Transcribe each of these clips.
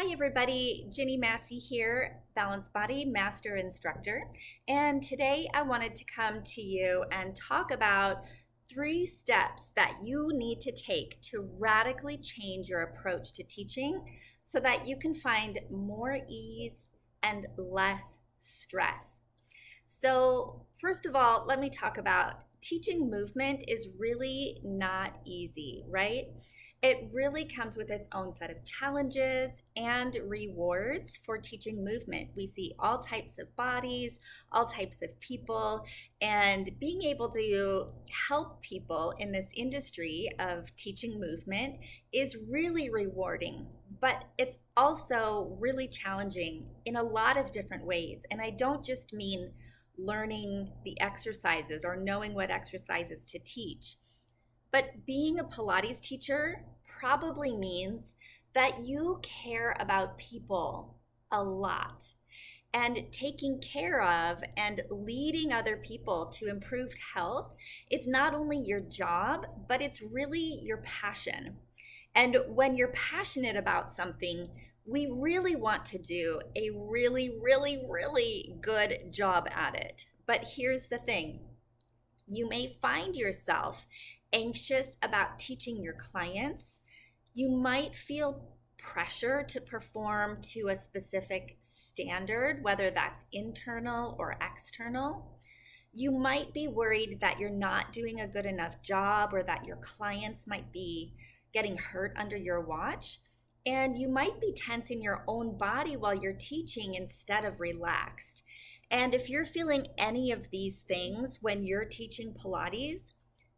Hi everybody, Ginny Massie here, Balanced Body Master Instructor. And today I wanted to come to you and talk about 3 steps that you need to take to radically change your approach to teaching so that you can find more ease and less stress. So first of all, let me talk about teaching movement is really not easy, right? It really comes with its own set of challenges and rewards for teaching movement. We see all types of bodies, all types of people, and being able to help people in this industry of teaching movement is really rewarding. But it's also really challenging in a lot of different ways. And I don't just mean learning the exercises or knowing what exercises to teach. But being a Pilates teacher probably means that you care about people a lot. And taking care of and leading other people to improved health is not only your job, but it's really your passion. And when you're passionate about something, we really want to do a really good job at it. But here's the thing. You may find yourself anxious about teaching your clients. You might feel pressure to perform to a specific standard, whether that's internal or external. You might be worried that you're not doing a good enough job or that your clients might be getting hurt under your watch. And you might be tensing your own body while you're teaching instead of relaxed. And if you're feeling any of these things when you're teaching Pilates,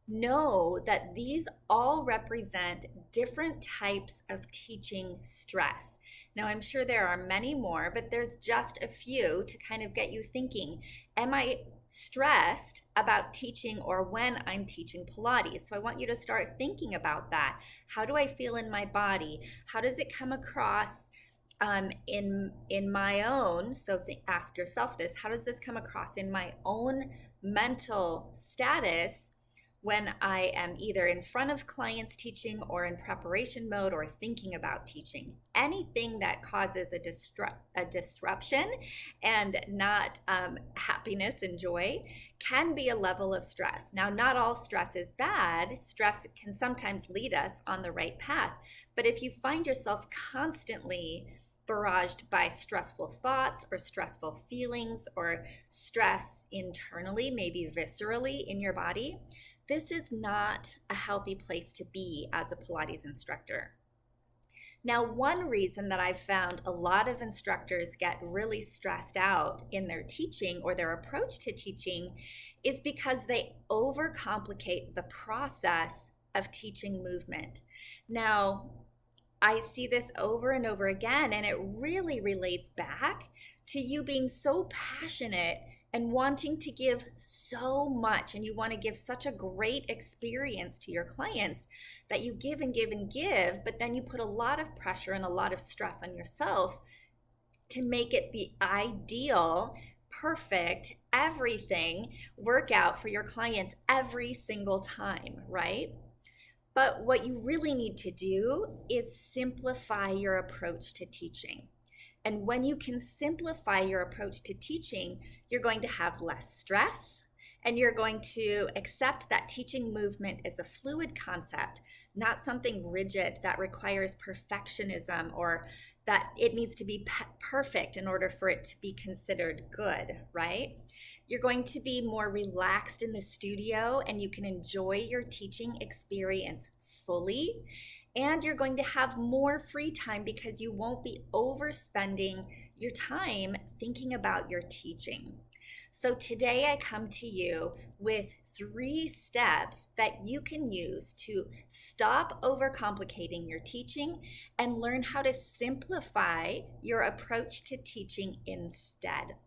know that these all represent different types of teaching stress. Now, I'm sure there are many more, but there's just a few to kind of get you thinking, am I stressed about teaching or when I'm teaching Pilates? So I want you to start thinking about that. How do I feel in my body? How does it come across in my own, ask yourself this, how does this come across in my own mental status when I am either in front of clients teaching or in preparation mode or thinking about teaching? Anything that causes a disruption and not happiness and joy can be a level of stress. Now, not all stress is bad. Stress can sometimes lead us on the right path. But if you find yourself constantly barraged by stressful thoughts or stressful feelings or stress internally, maybe viscerally in your body, this is not a healthy place to be as a Pilates instructor. Now, one reason that I've found a lot of instructors get really stressed out in their teaching or their approach to teaching is because they overcomplicate the process of teaching movement. Now, I see this over and over again, and it really relates back to you being so passionate and wanting to give so much, and you want to give such a great experience to your clients that you give and give and give, but then you put a lot of pressure and a lot of stress on yourself to make it the ideal, perfect, everything workout for your clients every single time, right? But what you really need to do is simplify your approach to teaching. And when you can simplify your approach to teaching, you're going to have less stress and you're going to accept that teaching movement is a fluid concept, not something rigid that requires perfectionism or that it needs to be perfect in order for it to be considered good, right? You're going to be more relaxed in the studio and you can enjoy your teaching experience fully. And you're going to have more free time because you won't be overspending your time thinking about your teaching. So today I come to you with 3 steps that you can use to stop overcomplicating your teaching and learn how to simplify your approach to teaching instead.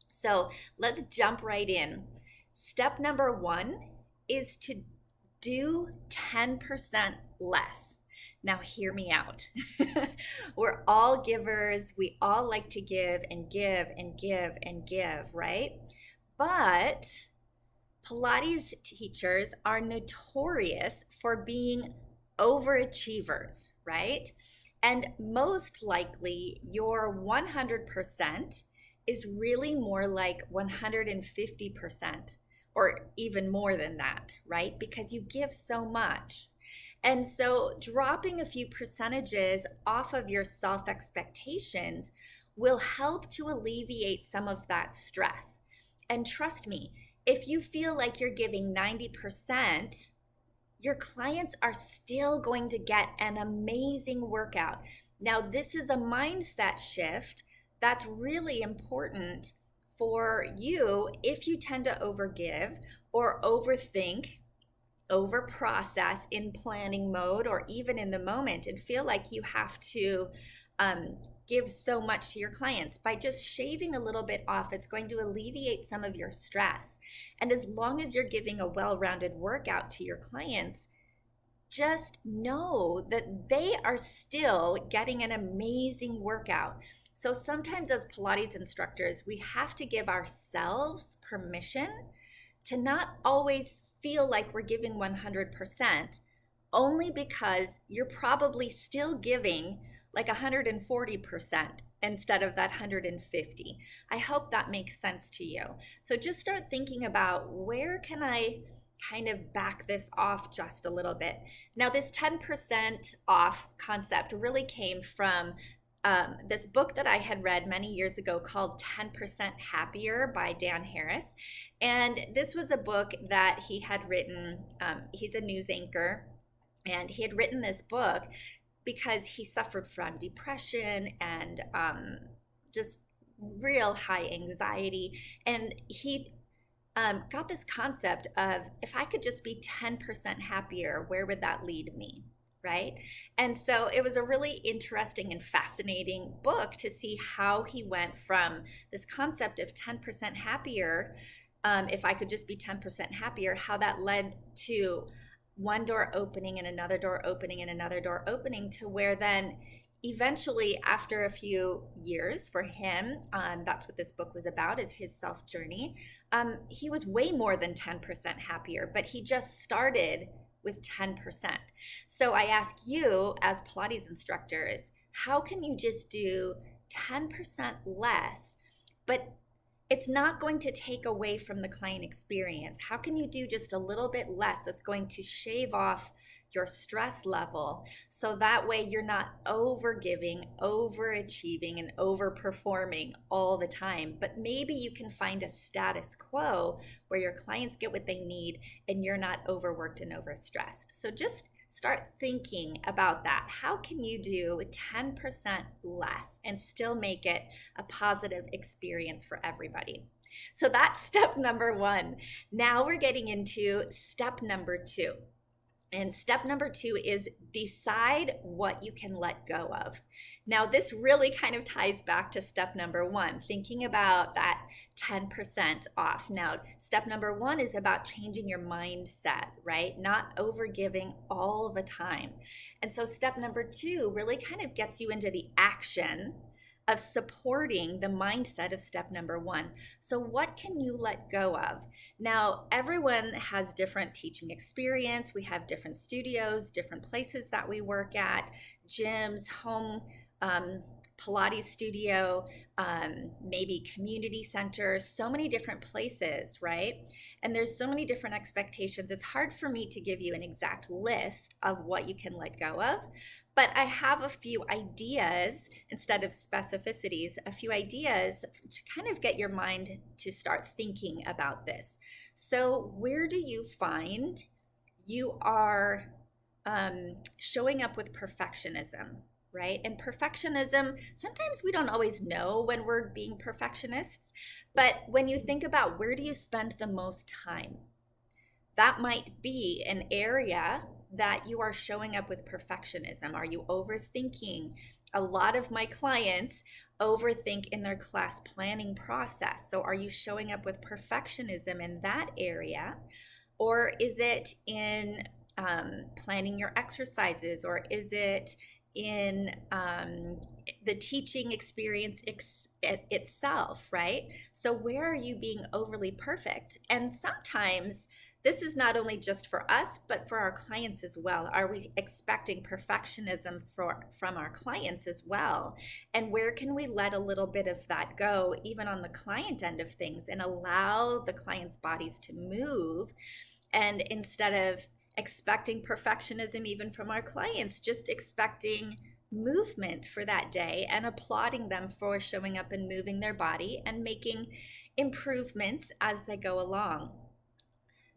So let's jump right in. Step number 1 is to do 10% less. Now, hear me out. We're all givers. We all like to give and give and give and give, right? But Pilates teachers are notorious for being overachievers, right? And most likely, your 100% is really more like 150% or even more than that, right? Because you give so much. And so dropping a few percentages off of your self expectations will help to alleviate some of that stress. And trust me, if you feel like you're giving 90%, your clients are still going to get an amazing workout. Now, this is a mindset shift that's really important for you if you tend to overgive or overthink, over process in planning mode or even in the moment and feel like you have to um, give so much to your clients. By just shaving a little bit off, it's going to alleviate some of your stress. And as long as you're giving a well-rounded workout to your clients, just know that they are still getting an amazing workout. So sometimes as Pilates instructors, we have to give ourselves permission to not always feel like we're giving 100%, only because you're probably still giving like 140% instead of that 150. I hope that makes sense to you. So just start thinking about, where can I kind of back this off just a little bit? Now, this 10% off concept really came from this book that I had read many years ago called 10% Happier by Dan Harris. And this was a book that he had written. He's a news anchor, and he had written this book because he suffered from depression and just real high anxiety. And he got this concept of, if I could just be 10% happier, where would that lead me? Right? And so it was a really interesting and fascinating book to see how he went from this concept of 10% happier, if I could just be 10% happier, how that led to one door opening and another door opening and another door opening, to where then eventually, after a few years for him, that's what this book was about, is his self journey. He was way more than 10% happier, but he just started with 10%. So I ask you as Pilates instructors, how can you just do 10% less, but it's not going to take away from the client experience? How can you do just a little bit less that's going to shave off your stress level, so that way you're not over giving, overachieving, and overperforming all the time? But maybe you can find a status quo where your clients get what they need and you're not overworked and overstressed. So just start thinking about that. How can you do 10% less and still make it a positive experience for everybody? So that's step number one. Now we're getting into step number two. And step number two is decide what you can let go of. Now, this really kind of ties back to step number one, thinking about that 10% off. Now, step number one is about changing your mindset, right? Not overgiving all the time. And so step number two really kind of gets you into the action of supporting the mindset of step number one. So what can you let go of? Now, everyone has different teaching experience. We have different studios, different places that we work at, gyms, home Pilates studio, maybe community centers, so many different places, right? And there's so many different expectations. It's hard for me to give you an exact list of what you can let go of, but I have a few ideas instead of specificities, a few ideas to kind of get your mind to start thinking about this. So where do you find you are showing up with perfectionism, right? And perfectionism, sometimes we don't always know when we're being perfectionists, but when you think about, where do you spend the most time? That might be an area that you are showing up with perfectionism. Are you overthinking? A lot of my clients overthink in their class planning process. So are you showing up with perfectionism in that area? Or is it in planning your exercises? Or is it in the teaching experience itself, right? So where are you being overly perfect? And sometimes This is not only just for us, but for our clients as well. Are we expecting perfectionism from our clients as well? And where can we let a little bit of that go, even on the client end of things, and allow the client's bodies to move? And instead of expecting perfectionism even from our clients, just expecting movement for that day and applauding them for showing up and moving their body and making improvements as they go along.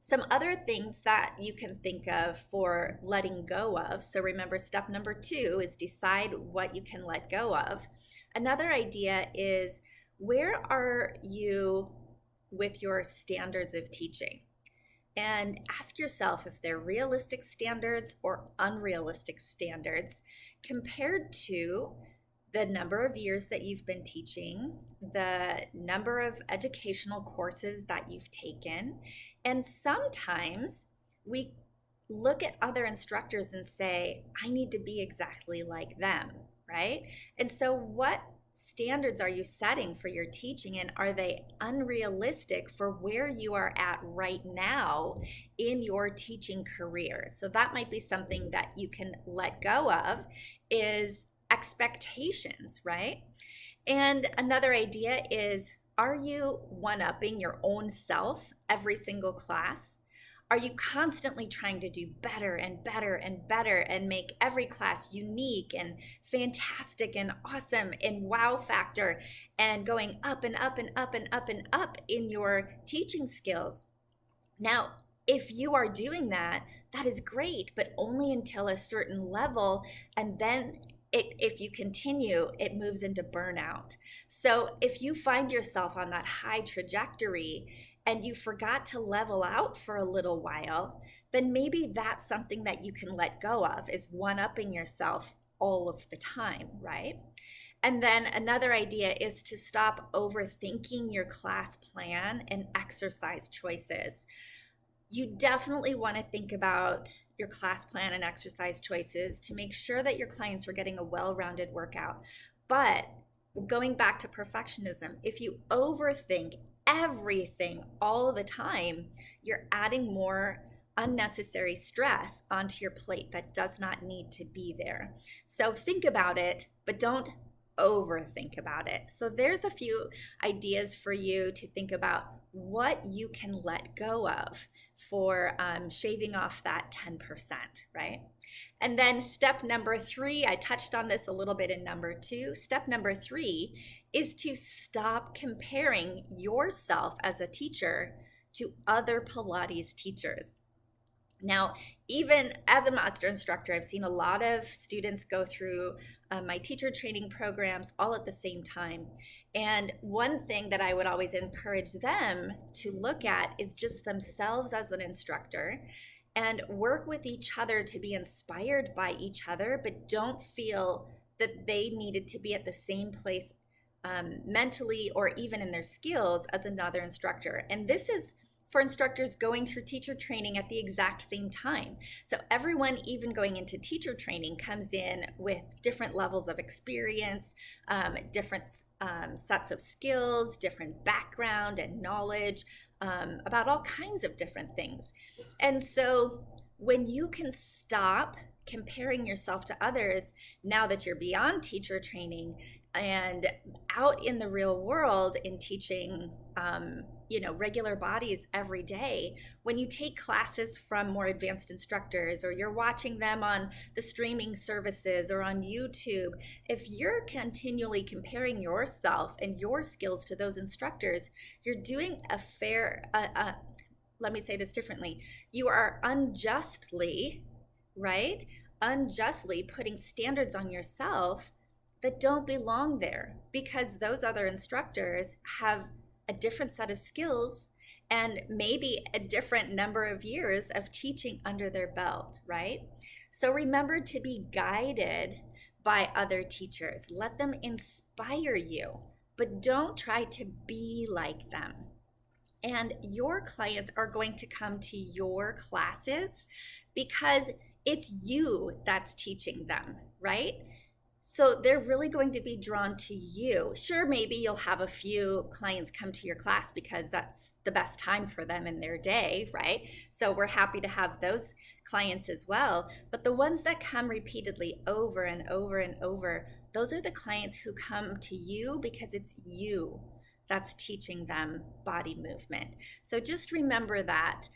Some other things that you can think of for letting go of. So remember, step number 2 is decide what you can let go of. Another idea is, where are you with your standards of teaching? And ask yourself if they're realistic standards or unrealistic standards compared to the number of years that you've been teaching, the number of educational courses that you've taken. And sometimes we look at other instructors and say, I need to be exactly like them, right? And so what standards are you setting for your teaching, and are they unrealistic for where you are at right now in your teaching career? So that might be something that you can let go of, is expectations, right? And another idea is, are you one-upping your own self every single class? Are you constantly trying to do better and better and better and make every class unique and fantastic and awesome and wow factor, and going up and up and up and up and up in your teaching skills? Now, if you are doing that, that is great, but only until a certain level, and then if you continue, it moves into burnout. So if you find yourself on that high trajectory and you forgot to level out for a little while, then maybe that's something that you can let go of, is one-upping yourself all of the time, right? And then another idea is to stop overthinking your class plan and exercise choices. You definitely want to think about your class plan and exercise choices to make sure that your clients are getting a well-rounded workout. But going back to perfectionism, if you overthink everything all the time, you're adding more unnecessary stress onto your plate that does not need to be there. So think about it, but don't overthink about it. So there's a few ideas for you to think about what you can let go of for shaving off that 10%, right? And then step number 3, I touched on this a little bit in number 2. Step number 3 is to stop comparing yourself as a teacher to other Pilates teachers. Now, even as a master instructor, I've seen a lot of students go through my teacher training programs all at the same time. And one thing that I would always encourage them to look at is just themselves as an instructor, and work with each other to be inspired by each other, but don't feel that they needed to be at the same place mentally or even in their skills as another instructor. And this is for instructors going through teacher training at the exact same time. So everyone, even going into teacher training, comes in with different levels of experience, different sets of skills, different background and knowledge about all kinds of different things. And so when you can stop comparing yourself to others, now that you're beyond teacher training and out in the real world in teaching regular bodies every day, when you take classes from more advanced instructors, or you're watching them on the streaming services or on YouTube, if you're continually comparing yourself and your skills to those instructors, you're doing a fair, let me say this differently, you are unjustly putting standards on yourself that don't belong there, because those other instructors have a different set of skills and maybe a different number of years of teaching under their belt, right? So remember to be guided by other teachers. Let them inspire you, but don't try to be like them. And your clients are going to come to your classes because it's you that's teaching them, right? So they're really going to be drawn to you. Sure, maybe you'll have a few clients come to your class because that's the best time for them in their day, right? So we're happy to have those clients as well. But the ones that come repeatedly over and over and over, those are the clients who come to you because it's you that's teaching them body movement. So just remember that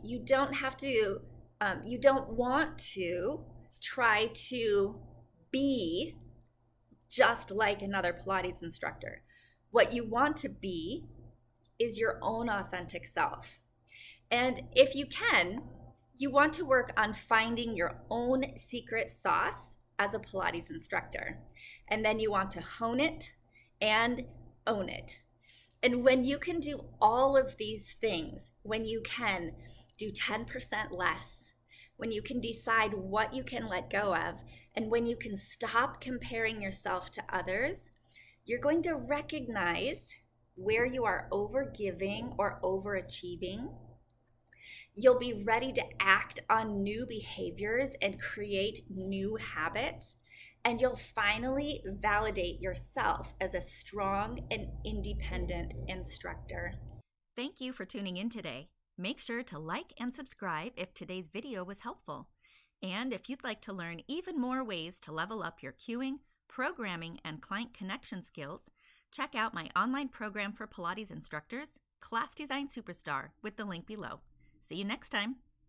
you don't have to, you don't want to try to be just like another Pilates instructor. What you want to be is your own authentic self. And if you can, you want to work on finding your own secret sauce as a Pilates instructor. And then you want to hone it and own it. And when you can do all of these things, when you can do 10% less, when you can decide what you can let go of, and when you can stop comparing yourself to others, you're going to recognize where you are overgiving or overachieving. You'll be ready to act on new behaviors and create new habits. And you'll finally validate yourself as a strong and independent instructor. Thank you for tuning in today. Make sure to like and subscribe if today's video was helpful. And if you'd like to learn even more ways to level up your cueing, programming, and client connection skills, check out my online program for Pilates instructors, Class Design Superstar, with the link below. See you next time.